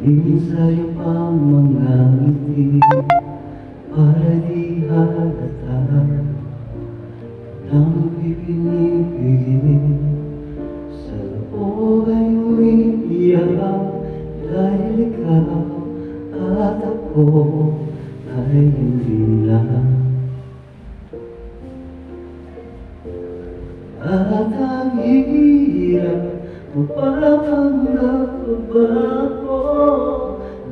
Sa'yo pang mga ngiti para di halata ng pipinipigil sa loob ay umiiyak dahil ikaw at ako ay hindi na. At ang hirap mapapanggap ba ako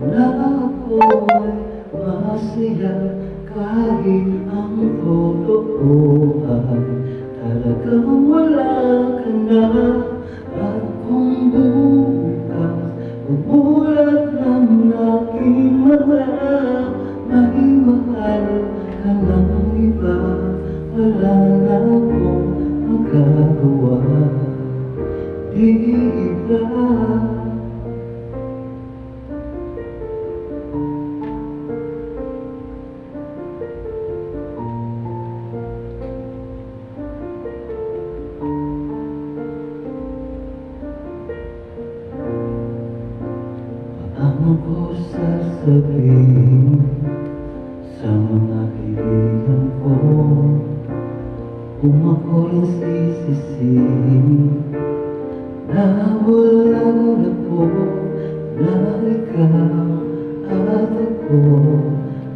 na ako ay masaya kahit ang totoo ay talagang wala ka na. At kung bukas mamulat ng aking mata, may mahal ka ng iba, wala na akong magagawa, di ba? Paano ko sasabihin sa mga kaibigan ko kung ako rin sisisihin na wala na po, na ikaw at ako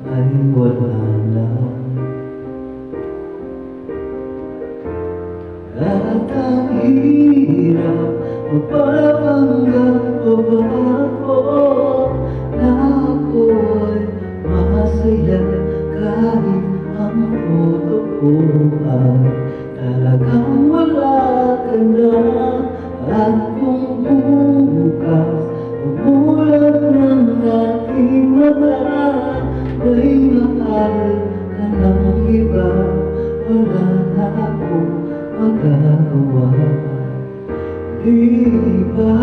ay wala na. At ang hirap mapapanggap ba ako na ako ay masaya kahit ang totoo ay talagang wala ka na. At kung bukas mamulat ng aking mata, may mahal ka ng iba, wala na akong magagawa, di ba?